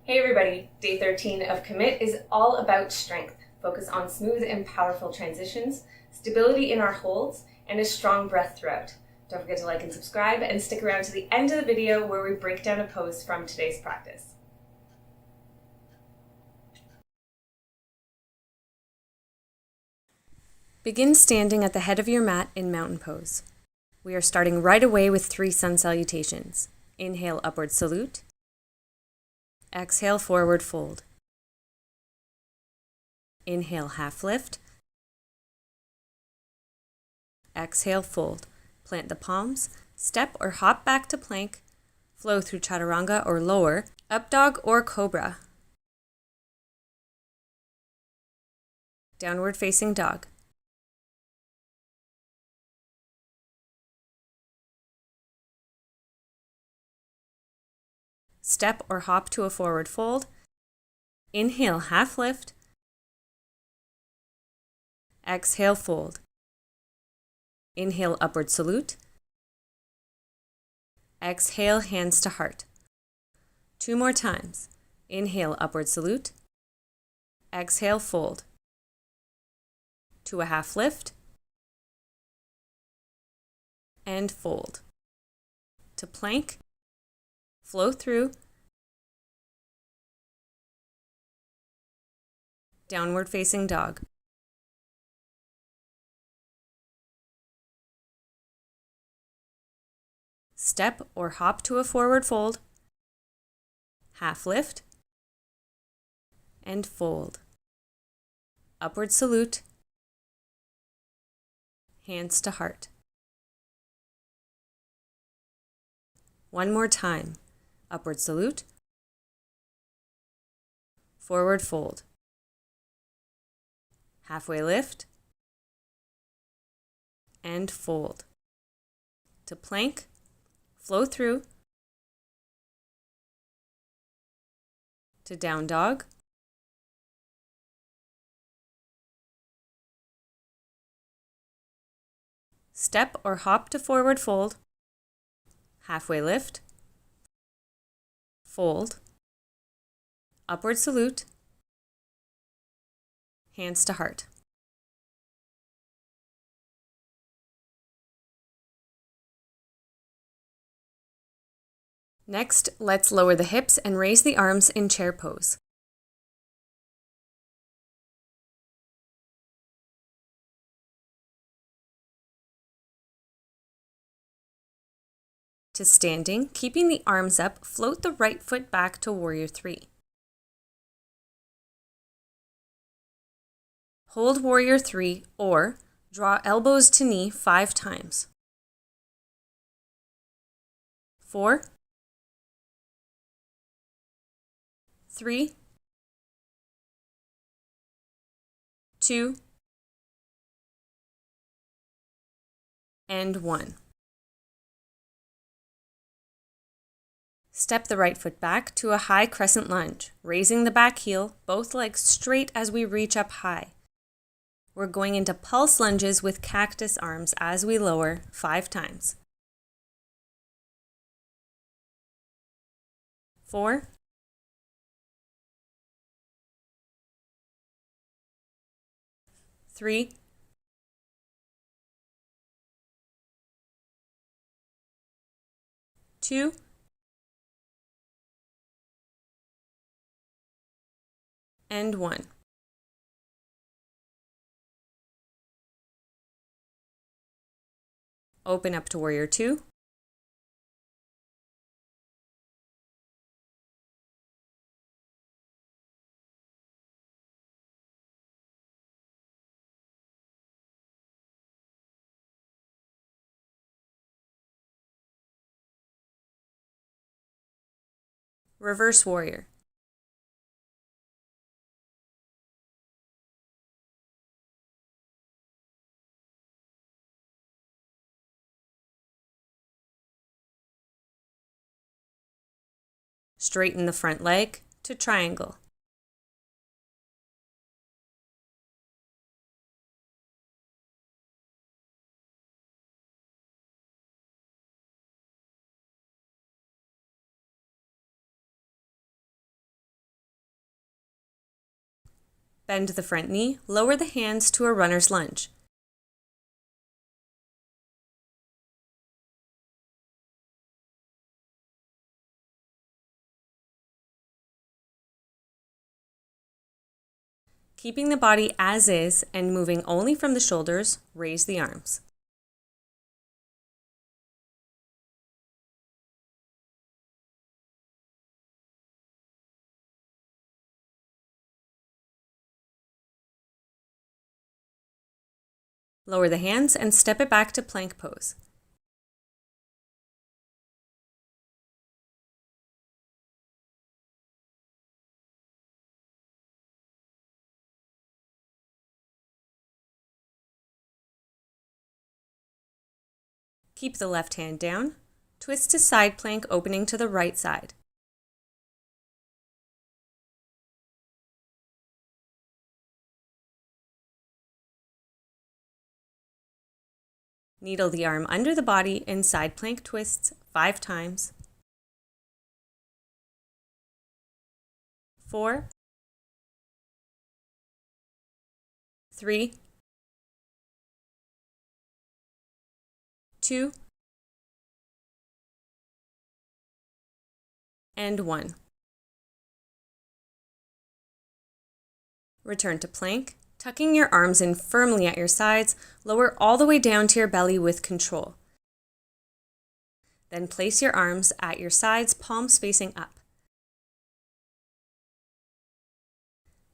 Hey everybody, day 13 of Commit is all about strength. Focus on smooth and powerful transitions, stability in our holds, and a strong breath throughout. Don't forget to like and subscribe and stick around to the end of the video where we break down a pose from today's practice. Begin standing at the head of your mat in mountain pose. We are starting right away with 3 sun salutations. Inhale, upward salute. Exhale, forward fold. Inhale, half lift. Exhale, fold. Plant the palms, step or hop back to plank, flow through chaturanga or lower, up dog or cobra. Downward facing dog. Step or hop to a forward fold. Inhale, half lift. Exhale, fold. Inhale, upward salute. Exhale, hands to heart. 2 more times. Inhale, upward salute. Exhale, fold. To a half lift. And fold. To plank. Flow through. Downward facing dog. Step or hop to a forward fold. Half lift. And fold. Upward salute. Hands to heart. 1 more time. Upward salute. Forward fold. Halfway lift. And fold. To plank. Flow through. To down dog. Step or hop to forward fold. Halfway lift. Fold. Upward salute. Hands to heart. Next, let's lower the hips and raise the arms in chair pose. To standing, keeping the arms up, float the right foot back to warrior 3. Hold warrior 3 or draw elbows to knee 5 times. 4, 3, 2, and 1. Step the right foot back to a high crescent lunge, raising the back heel, both legs straight as we reach up high. We're going into pulse lunges with cactus arms as we lower 5 times. 4, 3, 2, and 1. Open up to warrior 2. Reverse warrior. Straighten the front leg to triangle. Bend the front knee, lower the hands to a runner's lunge. Keeping the body as is and moving only from the shoulders, raise the arms. Lower the hands and step it back to plank pose. Keep the left hand down. Twist to side plank, opening to the right side. Needle the arm under the body in side plank twists 5 times. 4, 3, 2, and 1. Return to plank, tucking your arms in firmly at your sides, lower all the way down to your belly with control. Then place your arms at your sides, palms facing up.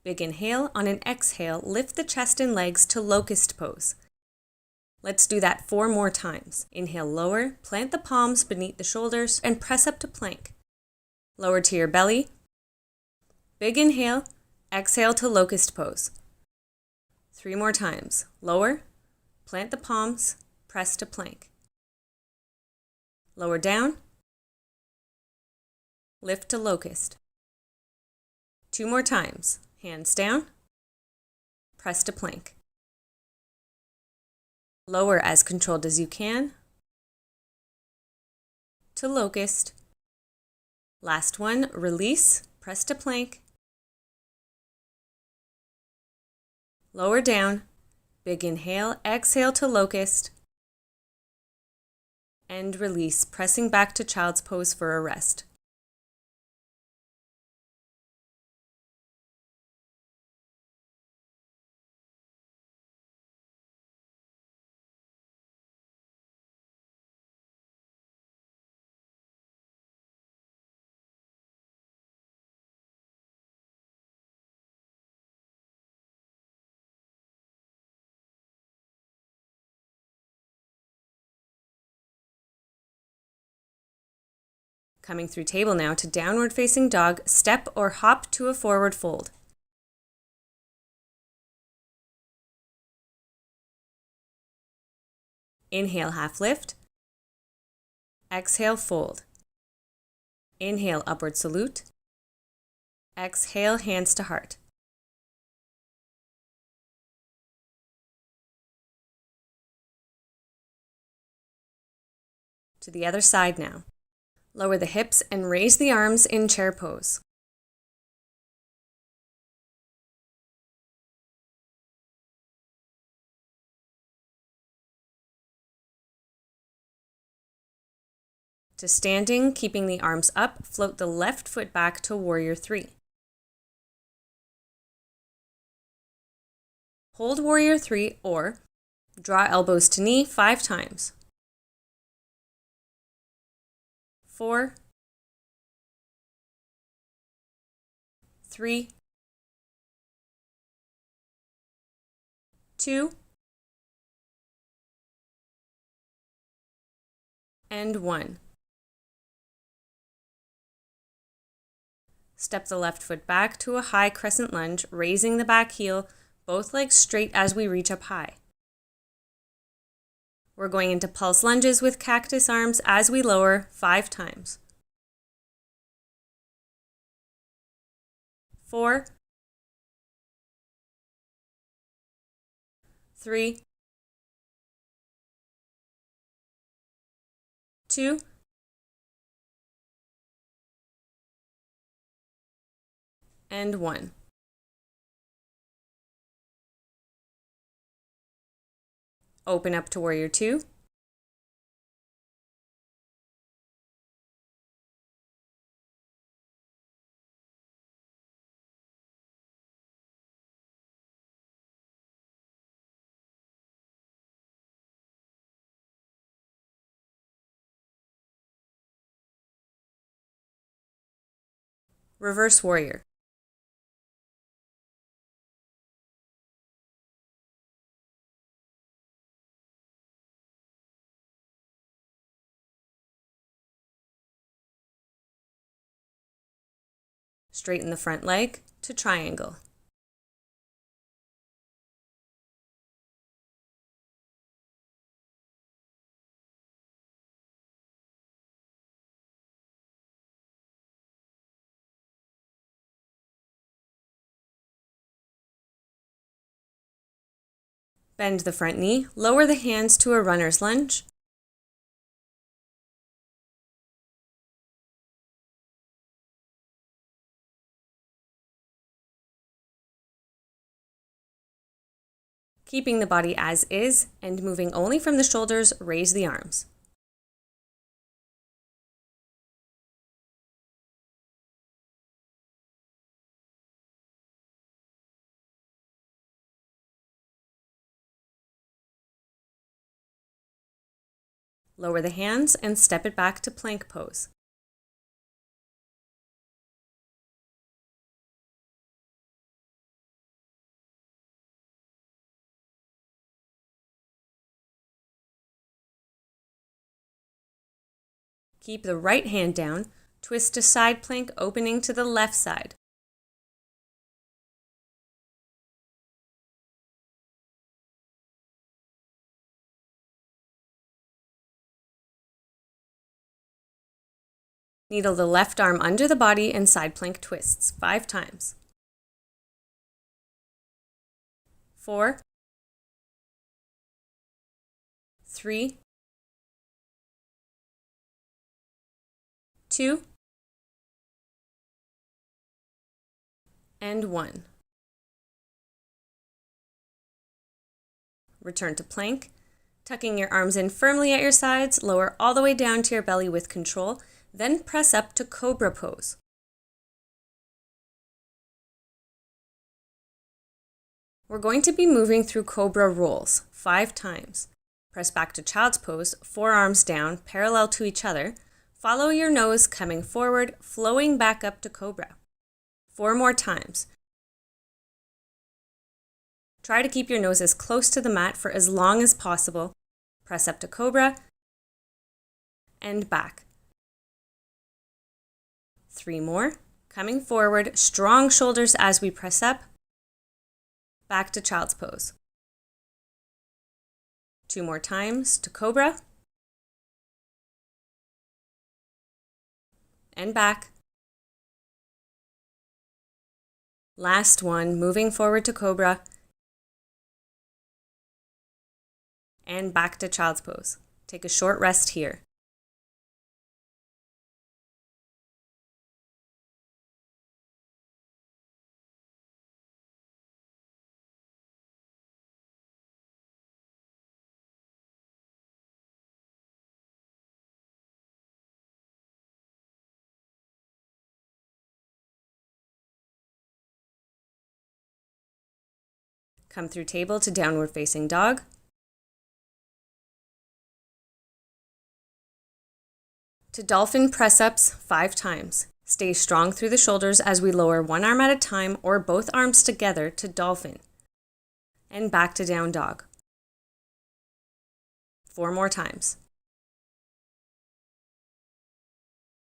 Big inhale. On an exhale, lift the chest and legs to locust pose. Let's do that 4 more times. Inhale, lower, plant the palms beneath the shoulders, and press up to plank. Lower to your belly. Big inhale. Exhale to locust pose. 3 more times. Lower, plant the palms, press to plank. Lower down, lift to locust. 2 more times. Hands down, press to plank. Lower as controlled as you can to locust. Last one, release, press to plank. Lower down, big inhale, exhale to locust, and release, pressing back to child's pose for a rest. Coming through table now to downward facing dog, step or hop to a forward fold. Inhale, half lift. Exhale, fold. Inhale, upward salute. Exhale, hands to heart. To the other side now. Lower the hips and raise the arms in chair pose. To standing, keeping the arms up, float the left foot back to warrior 3. Hold warrior 3 or draw elbows to knee 5 times. 4, 3, 2, and 1. Step the left foot back to a high crescent lunge, raising the back heel, both legs straight as we reach up high. We're going into pulse lunges with cactus arms as we lower 5 times. 4, 3, 2, and 1. Open up to warrior two. Reverse warrior. Straighten the front leg to triangle. Bend the front knee, lower the hands to a runner's lunge. Keeping the body as is and moving only from the shoulders, raise the arms. Lower the hands and step it back to plank pose. Keep the right hand down, twist to side plank, opening to the left side. Needle the left arm under the body and side plank twists 5 times. 4, 3, 2, and 1. Return to plank, tucking your arms in firmly at your sides, lower all the way down to your belly with control, then press up to cobra pose. We're going to be moving through cobra rolls 5 times. Press back to child's pose, forearms down, parallel to each other. Follow your nose coming forward, flowing back up to cobra. 4 more times. Try to keep your nose as close to the mat for as long as possible. Press up to cobra and back. 3 more. Coming forward, strong shoulders as we press up. Back to child's pose. 2 more times to cobra. And back. Last one, moving forward to cobra. And back to child's pose. Take a short rest here. Come through table to downward facing dog. To dolphin press-ups 5 times. Stay strong through the shoulders as we lower one arm at a time or both arms together to dolphin. And back to down dog. 4 more times.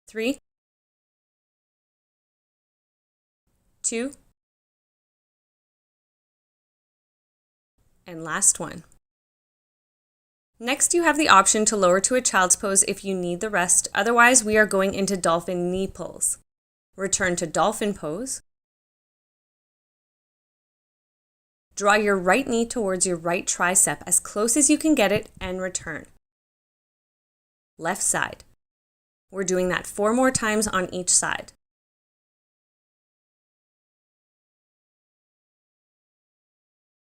3, 2, and last one. Next, you have the option to lower to a child's pose if you need the rest. Otherwise, we are going into dolphin knee pulls. Return to dolphin pose. Draw your right knee towards your right tricep as close as you can get it and return. Left side. We're doing that 4 more times on each side.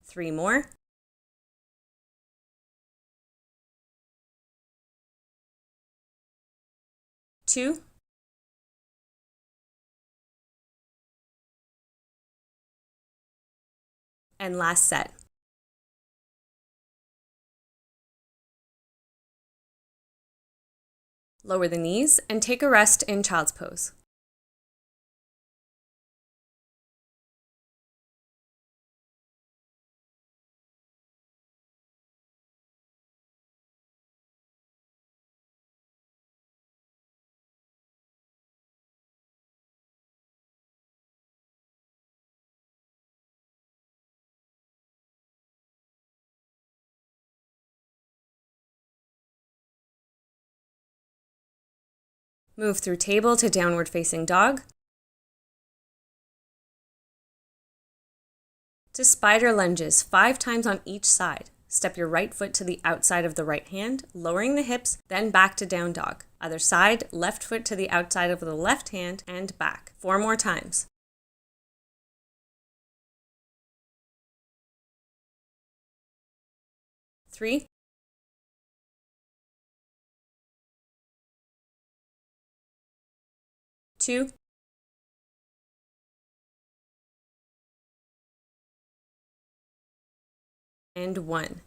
3 more. 2, and last set. Lower the knees and take a rest in child's pose. Move through table to downward facing dog, to spider lunges 5 times on each side. Step your right foot to the outside of the right hand, lowering the hips, then back to down dog. Other side, left foot to the outside of the left hand and back. 4 more times. 3, 2, and 1.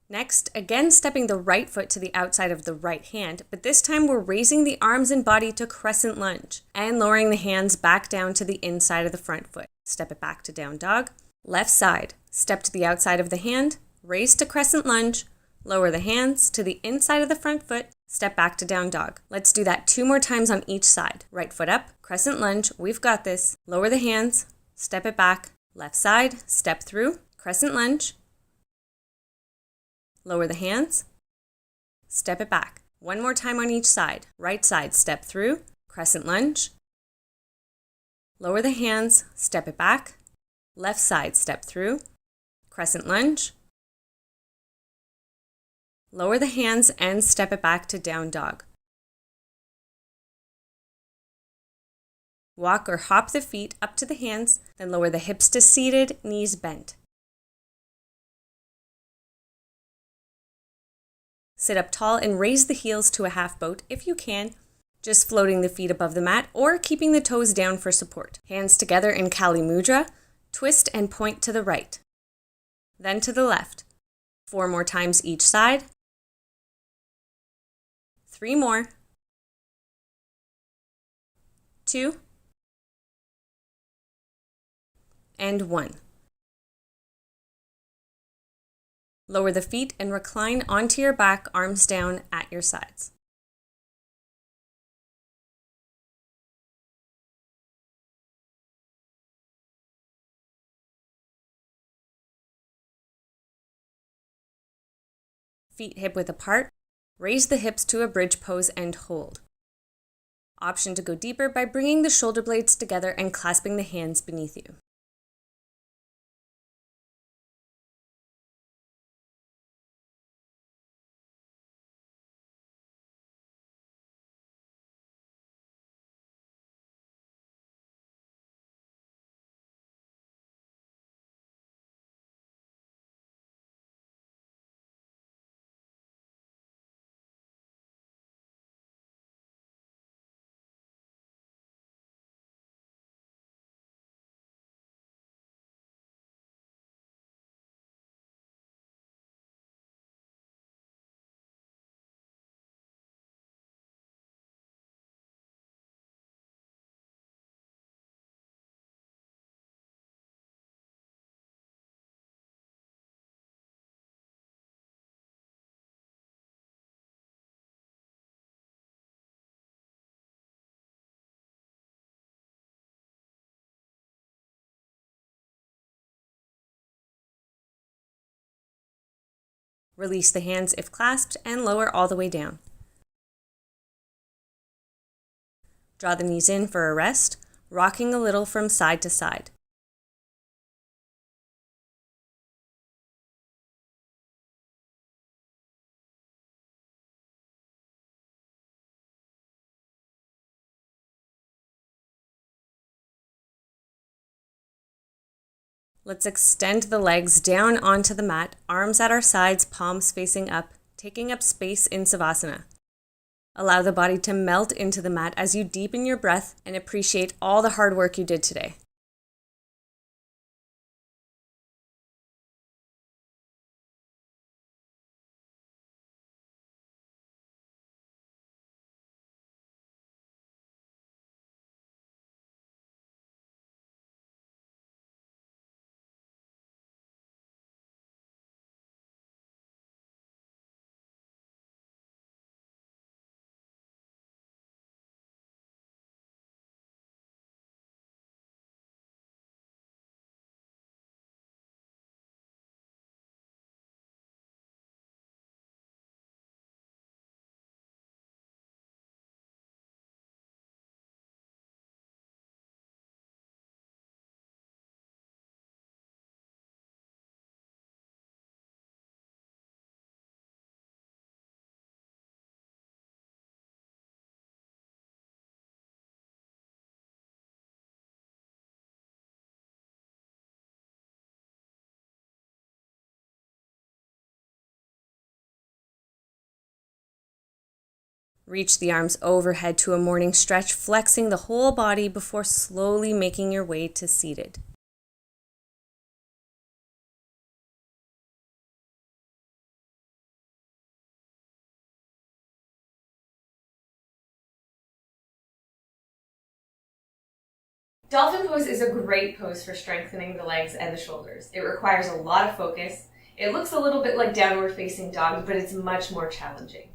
Next, again stepping the right foot to the outside of the right hand, but this time we're raising the arms and body to crescent lunge and lowering the hands back down to the inside of the front foot. Step it back to down dog. Left side, step to the outside of the hand, raise to crescent lunge, lower the hands to the inside of the front foot, step back to down dog. Let's do that 2 more times on each side. Right foot up, crescent lunge, we've got this. Lower the hands, step it back. Left side, step through, crescent lunge. Lower the hands, step it back. 1 more time on each side. Right side, step through, crescent lunge. Lower the hands, step it back. Left side, step through, crescent lunge. Lower the hands and step it back to down dog. Walk or hop the feet up to the hands, then lower the hips to seated, knees bent. Sit up tall and raise the heels to a half boat if you can, just floating the feet above the mat or keeping the toes down for support. Hands together in Kali Mudra, twist and point to the right, then to the left. 4 more times each side. 3 more. 2, and 1. Lower the feet and recline onto your back, arms down at your sides. Feet hip width apart. Raise the hips to a bridge pose and hold. Option to go deeper by bringing the shoulder blades together and clasping the hands beneath you. Release the hands if clasped and lower all the way down. Draw the knees in for a rest, rocking a little from side to side. Let's extend the legs down onto the mat, arms at our sides, palms facing up, taking up space in Savasana. Allow the body to melt into the mat as you deepen your breath and appreciate all the hard work you did today. Reach the arms overhead to a morning stretch, flexing the whole body before slowly making your way to seated. Dolphin pose is a great pose for strengthening the legs and the shoulders. It requires a lot of focus. It looks a little bit like downward facing dog, but it's much more challenging.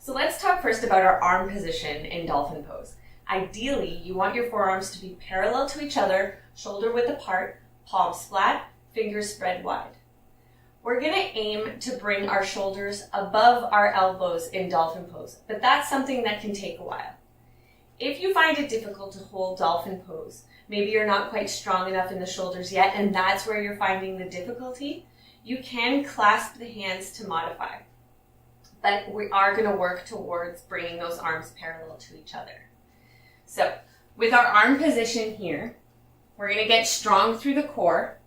So let's talk first about our arm position in dolphin pose. Ideally, you want your forearms to be parallel to each other, shoulder width apart, palms flat, fingers spread wide. We're going to aim to bring our shoulders above our elbows in dolphin pose, but that's something that can take a while. If you find it difficult to hold dolphin pose, maybe you're not quite strong enough in the shoulders yet, and that's where you're finding the difficulty, you can clasp the hands to modify. But we are going to work towards bringing those arms parallel to each other. So, with our arm position here, we're going to get strong through the core.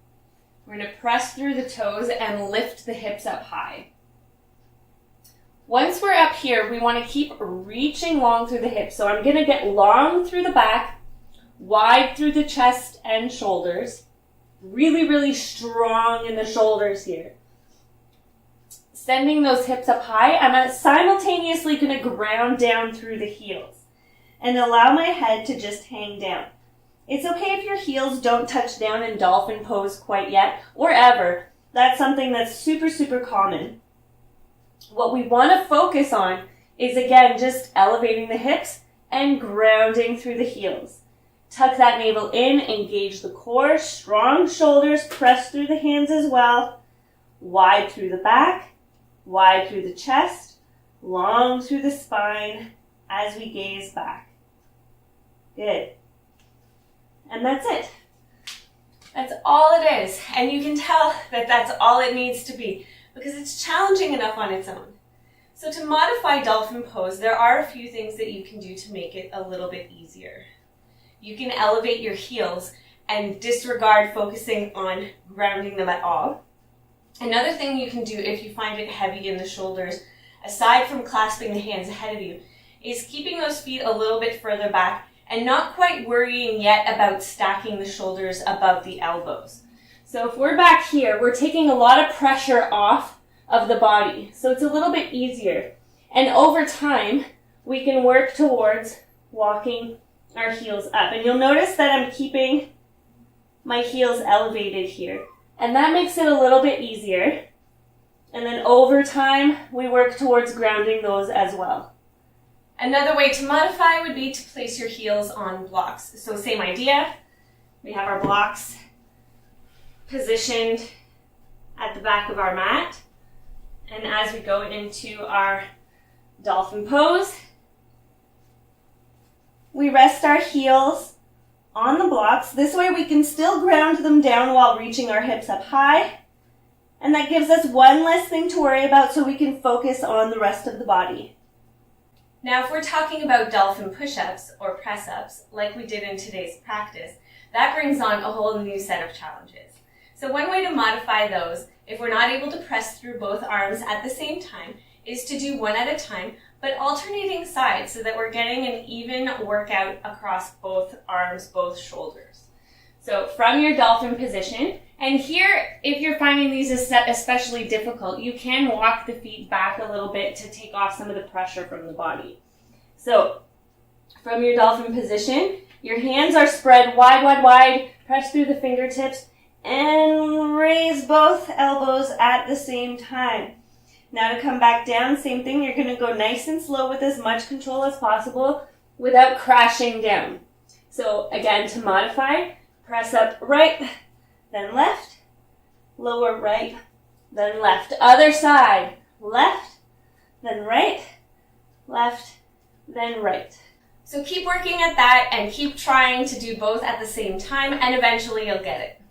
We're going to press through the toes and lift the hips up high. Once we're up here, we want to keep reaching long through the hips. So I'm going to get long through the back, wide through the chest and shoulders. Really, really strong in the shoulders here. Sending those hips up high, I'm simultaneously going to ground down through the heels and allow my head to just hang down. It's okay if your heels don't touch down in dolphin pose quite yet, or ever. That's something that's super, super common. What we want to focus on is, again, just elevating the hips and grounding through the heels. Tuck that navel in, engage the core, strong shoulders, press through the hands as well, wide through the back, wide through the chest, long through the spine as we gaze back. Good. And that's it. That's all it is. And you can tell that that's all it needs to be because it's challenging enough on its own. So to modify dolphin pose, there are a few things that you can do to make it a little bit easier. You can elevate your heels and disregard focusing on grounding them at all. Another thing you can do if you find it heavy in the shoulders, aside from clasping the hands ahead of you, is keeping those feet a little bit further back and not quite worrying yet about stacking the shoulders above the elbows. So if we're back here, we're taking a lot of pressure off of the body, so it's a little bit easier. And over time, we can work towards walking our heels up. And you'll notice that I'm keeping my heels elevated here. And that makes it a little bit easier. And then over time, we work towards grounding those as well. Another way to modify would be to place your heels on blocks. So same idea. We have our blocks positioned at the back of our mat. And as we go into our dolphin pose, we rest our heels on the blocks. This way we can still ground them down while reaching our hips up high. And that gives us one less thing to worry about so we can focus on the rest of the body. Now, if we're talking about dolphin push-ups or press-ups, like we did in today's practice, that brings on a whole new set of challenges. So one way to modify those, if we're not able to press through both arms at the same time, is to do one at a time, but alternating sides so that we're getting an even workout across both arms, both shoulders. So from your dolphin position, and here, if you're finding these especially difficult, you can walk the feet back a little bit to take off some of the pressure from the body. So from your dolphin position, your hands are spread wide, wide, wide. Press through the fingertips and raise both elbows at the same time. Now to come back down, same thing. You're going to go nice and slow with as much control as possible without crashing down. So again, to modify, press up right, then left, lower right, then left. Other side, left, then right, left, then right. So keep working at that and keep trying to do both at the same time, and eventually you'll get it.